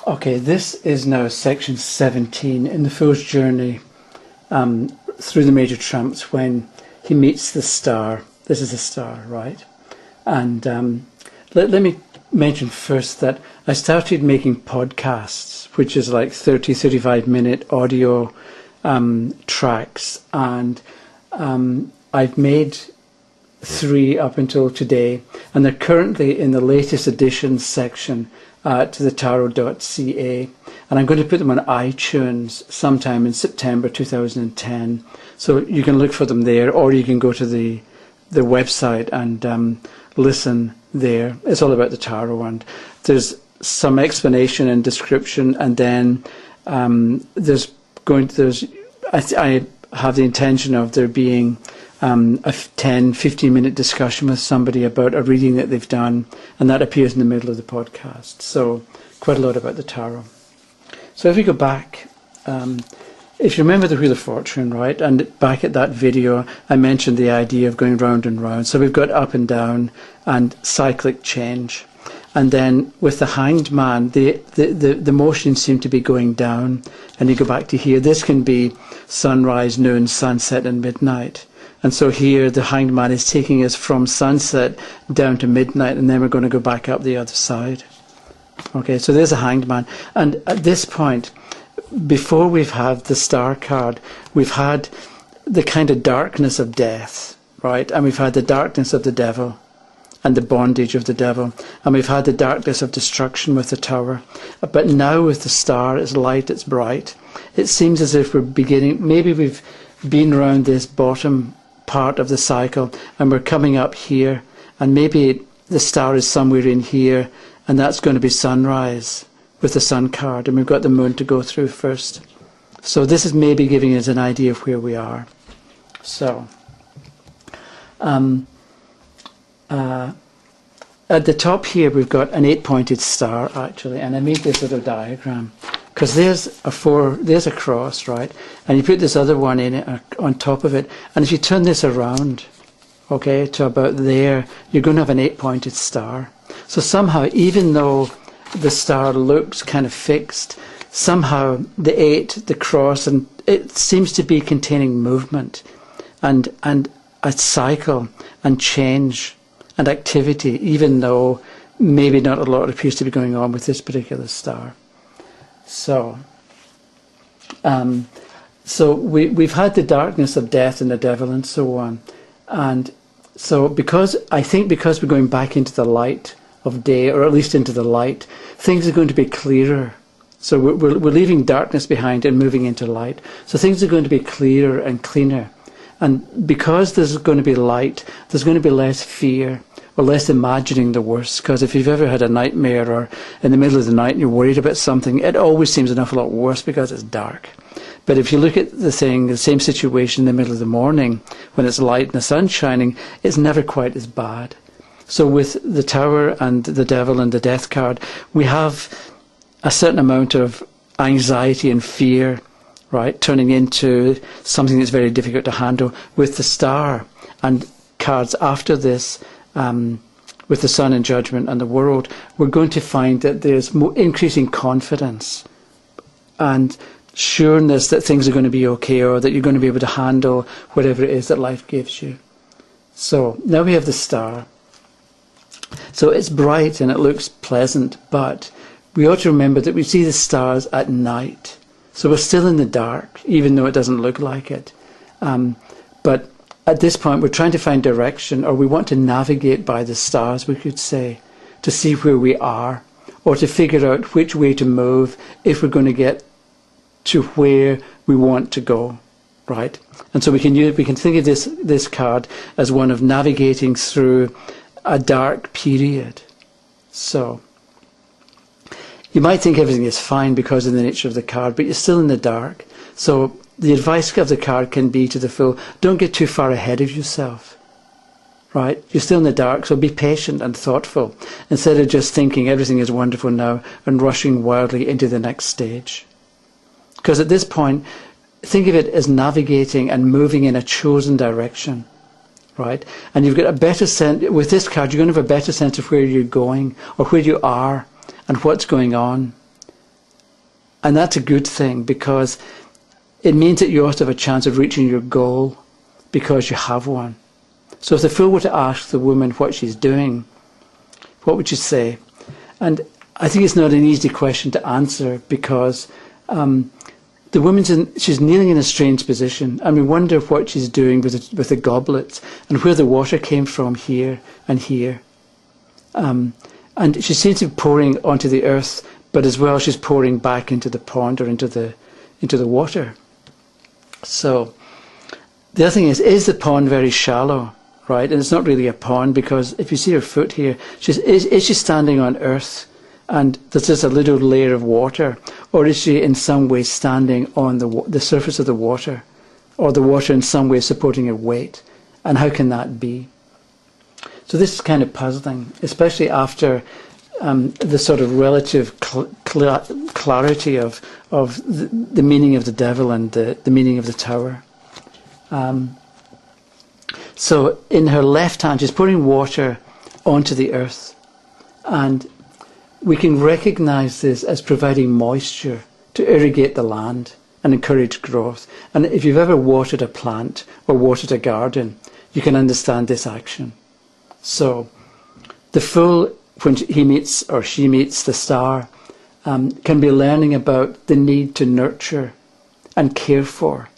Okay, this is now section 17 in the Fool's journey through the major trance when he meets the star. This is the star, right? And let me mention first that I started making podcasts, which is like 30, 35-minute audio tracks. And I've made 3 up until today, and they're currently in the latest edition section to the tarot.ca, and I'm going to put them on iTunes sometime in September 2010, so you can look for them there, or you can go to the website and listen there. It's all about the tarot, and there's some explanation and description, and then I have the intention of there being a 10-15 minute discussion with somebody about a reading that they've done, and that appears in the middle of the podcast. So quite a lot about the tarot. So if we go back, if you remember the Wheel of Fortune, right, and back at that video I mentioned the idea of going round and round. So we've got up and down and cyclic change, and then with the Hanged Man the motion seemed to be going down, and you go back to here, this can be sunrise, noon, sunset and midnight. And so here the Hanged Man is taking us from sunset down to midnight, and then we're going to go back up the other side. Okay, so there's a Hanged Man. And at this point, before we've had the Star card, we've had the kind of darkness of death, right? And we've had the darkness of the devil and the bondage of the devil. And we've had the darkness of destruction with the Tower. But now with the Star, it's light, it's bright. It seems as if we're beginning, maybe we've been around this bottom part of the cycle and we're coming up here, and maybe the Star is somewhere in here, and that's going to be sunrise with the Sun card, and we've got the Moon to go through first. So this is maybe giving us an idea of where we are. So at the top here we've got an 8-pointed star actually, and I made this little diagram because there's a cross, right? And you put this other one in it on top of it, and if you turn this around, okay, to about there, you're going to have an 8-pointed star. So somehow, even though the star looks kind of fixed, somehow the 8, the cross, and it seems to be containing movement and a cycle and change and activity, even though maybe not a lot appears to be going on with this particular star. So, we've had the darkness of death and the devil and so on, and so because we're going back into the light of day, or at least into the light, things are going to be clearer. So we're leaving darkness behind and moving into light. So things are going to be clearer and cleaner, and because there's going to be light, there's going to be less fear, or less imagining the worst. Because if you've ever had a nightmare, or in the middle of the night and you're worried about something, it always seems an awful lot worse because it's dark. But if you look at the same situation in the middle of the morning, when it's light and the sun's shining, it's never quite as bad. So with the Tower and the devil and the death card, we have a certain amount of anxiety and fear, right, turning into something that's very difficult to handle. With the Star and cards after this, with the Sun and Judgment and the World, we're going to find that there's more increasing confidence and sureness that things are going to be okay, or that you're going to be able to handle whatever it is that life gives you. So now we have the Star. So it's bright and it looks pleasant, but we ought to remember that we see the stars at night. So we're still in the dark, even though it doesn't look like it. But at this point, we're trying to find direction, or we want to navigate by the stars, we could say, to see where we are, or to figure out which way to move if we're going to get to where we want to go, right? And so we can think of this card as one of navigating through a dark period. So you might think everything is fine because of the nature of the card, but you're still in the dark. So the advice of the card can be to the Fool, don't get too far ahead of yourself, right? You're still in the dark, so be patient and thoughtful, instead of just thinking everything is wonderful now and rushing wildly into the next stage. Because at this point, think of it as navigating and moving in a chosen direction, right? And you've got a better sense, with this card, you're going to have a better sense of where you're going, or where you are, and what's going on. And that's a good thing, because it means that you also have a chance of reaching your goal because you have one. So if the fool were to ask the woman what she's doing, what would you say? And I think it's not an easy question to answer, because the woman's she's kneeling in a strange position, and we wonder what she's doing with the goblets and where the water came from here and here. And she seems to be pouring onto the earth, but as well she's pouring back into the pond or into the water. So the other thing is the pond very shallow, right? And it's not really a pond, because if you see her foot here, is she standing on earth and there's just a little layer of water, or is she in some way standing on the surface of the water, or the water in some way supporting her weight? And how can that be? So this is kind of puzzling, especially after the sort of relative clarity of the meaning of the devil and the meaning of the tower. So in her left hand, she's pouring water onto the earth, and we can recognize this as providing moisture to irrigate the land and encourage growth. And if you've ever watered a plant or watered a garden, you can understand this action. So the fool, when he meets or she meets the star, can be learning about the need to nurture and care for,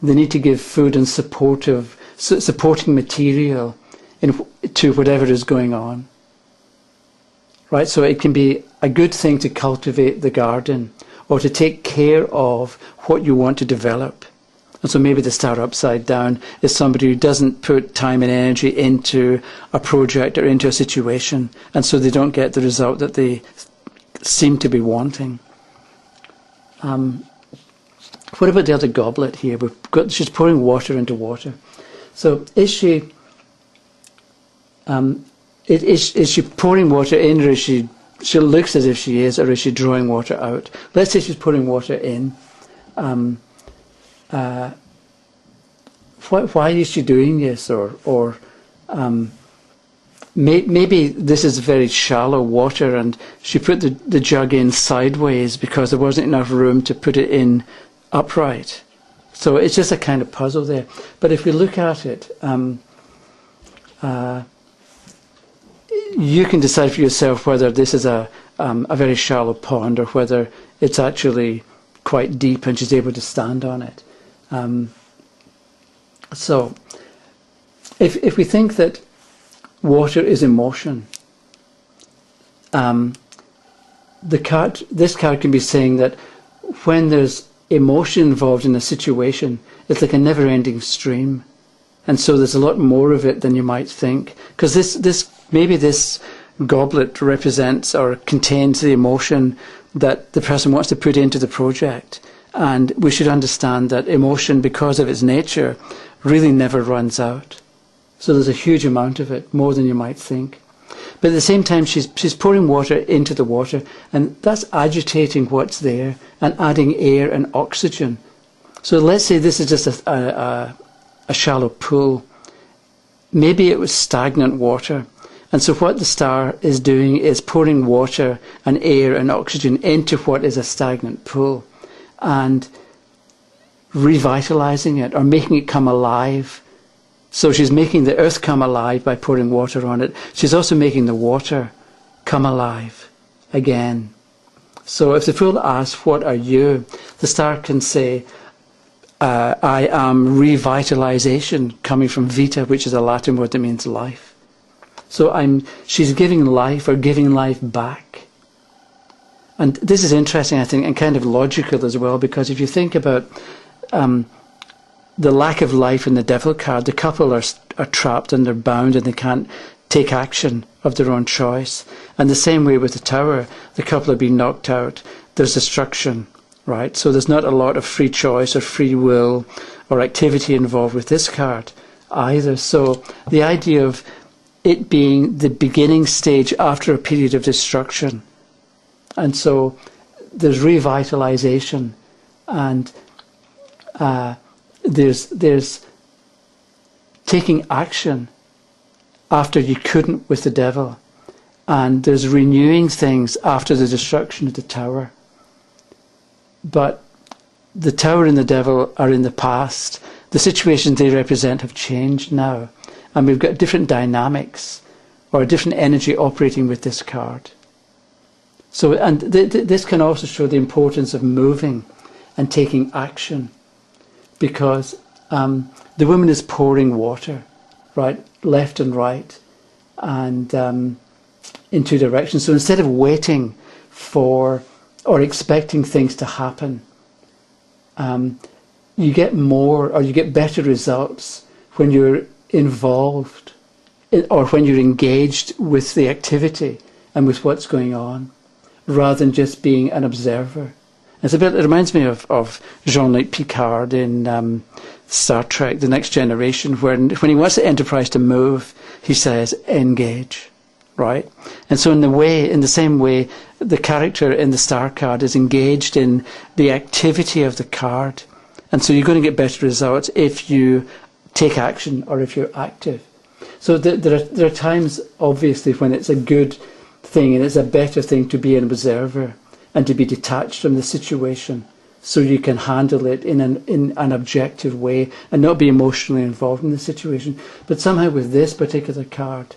the need to give food and supporting material to whatever is going on. Right, so it can be a good thing to cultivate the garden or to take care of what you want to develop. And so maybe the star upside down is somebody who doesn't put time and energy into a project or into a situation, and so they don't get the result that they seem to be wanting. What about the other goblet here? She's pouring water into water. So is she pouring water in, or is she looks as if she is, or is she drawing water out? Let's say she's pouring water in. Why is she doing this? Or maybe this is very shallow water, and she put the jug in sideways because there wasn't enough room to put it in upright. So it's just a kind of puzzle there. But if we look at it, you can decide for yourself whether this is a very shallow pond or whether it's actually quite deep and she's able to stand on it. So if we think that water is emotion, this card can be saying that when there's emotion involved in a situation, it's like a never-ending stream. And so there's a lot more of it than you might think. Because maybe this goblet represents or contains the emotion that the person wants to put into the project. And we should understand that emotion, because of its nature, really never runs out. So there's a huge amount of it, more than you might think. But at the same time, she's pouring water into the water, and that's agitating what's there and adding air and oxygen. So let's say this is just a shallow pool. Maybe it was stagnant water. And so what the star is doing is pouring water and air and oxygen into what is a stagnant pool and revitalizing it or making it come alive. So she's making the earth come alive by pouring water on it. She's also making the water come alive again. So if the fool asks, what are you? The star can say, I am revitalization, coming from vita, which is a Latin word that means life. So she's giving life or giving life back. And this is interesting, I think, and kind of logical as well, because if you think about the lack of life in the devil card, the couple are trapped and they're bound and they can't take action of their own choice. And the same way with the tower, the couple are being knocked out. There's destruction, right? So there's not a lot of free choice or free will or activity involved with this card either. So the idea of it being the beginning stage after a period of destruction. And so there's revitalization, and there's taking action after you couldn't with the devil, and there's renewing things after the destruction of the tower. But the tower and the devil are in the past. The situations they represent have changed now. And we've got different dynamics or a different energy operating with this card. So, and this can also show the importance of moving and taking action, because the woman is pouring water, right, left and right, and in two directions. So instead of waiting for or expecting things to happen, you get more or you get better results when you're involved or when you're engaged with the activity and with what's going on, rather than just being an observer. It reminds me of Jean-Luc Picard in Star Trek, The Next Generation, when he wants the Enterprise to move, he says, engage, right? And so in the same way, the character in the star card is engaged in the activity of the card. And so you're going to get better results if you take action or if you're active. So there are times, obviously, when it's a good thing and it's a better thing to be an observer and to be detached from the situation, so you can handle it in an objective way and not be emotionally involved in the situation. But somehow with this particular card,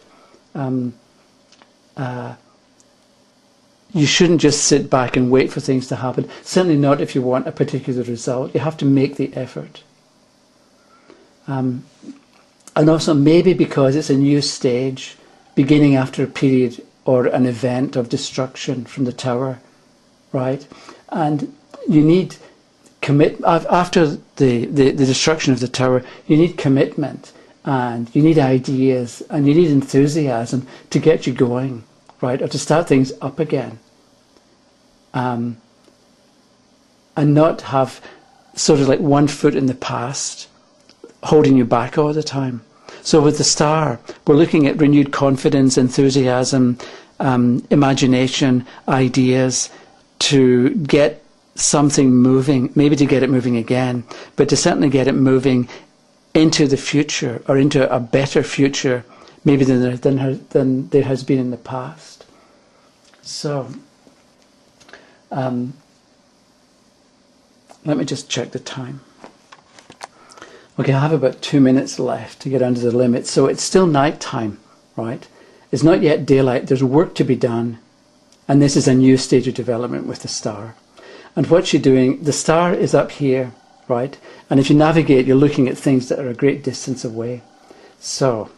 you shouldn't just sit back and wait for things to happen. Certainly not if you want a particular result. You have to make the effort. And also maybe because it's a new stage, beginning after a period or an event of destruction from the tower, right? And you need after the destruction of the tower, you need commitment, and you need ideas, and you need enthusiasm to get you going, right? Or to start things up again. And not have sort of like one foot in the past holding you back all the time. So with the star, we're looking at renewed confidence, enthusiasm, imagination, ideas, to get something moving, maybe to get it moving again, but to certainly get it moving into the future, or into a better future, maybe than there has been in the past. So, let me just check the time. Okay, I have about 2 minutes left to get under the limit. So it's still night time, right? It's not yet daylight. There's work to be done. And this is a new stage of development with the star. And what you're doing, the star is up here, right? And if you navigate, you're looking at things that are a great distance away. So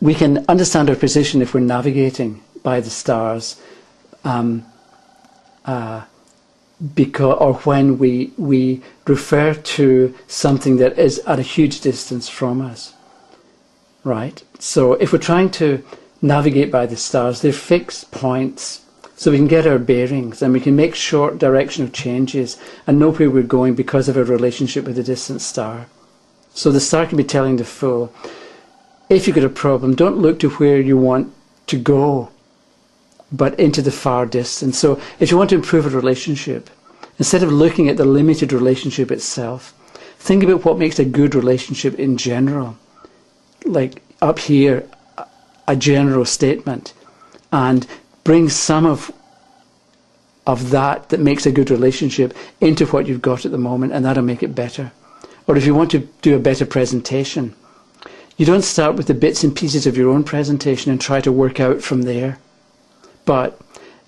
we can understand our position if we're navigating by the stars, or when we refer to something that is at a huge distance from us, right? So if we're trying to navigate by the stars, they're fixed points, so we can get our bearings and we can make short directional changes and know where we're going because of our relationship with the distant star. So the star can be telling the fool, if you've got a problem, don't look to where you want to go, but into the far distance. So if you want to improve a relationship, instead of looking at the limited relationship itself, think about what makes a good relationship in general. Like up here, a general statement, and bring some of that makes a good relationship into what you've got at the moment, and that'll make it better. Or if you want to do a better presentation, you don't start with the bits and pieces of your own presentation and try to work out from there. But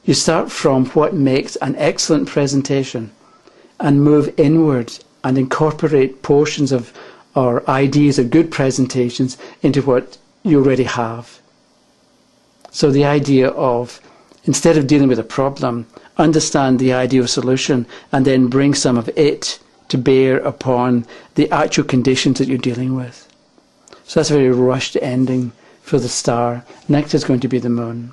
you start from what makes an excellent presentation and move inward and incorporate portions of or ideas of good presentations into what you already have. So the idea of, instead of dealing with a problem, understand the ideal solution and then bring some of it to bear upon the actual conditions that you're dealing with. So that's a very rushed ending for the star. Next is going to be the moon.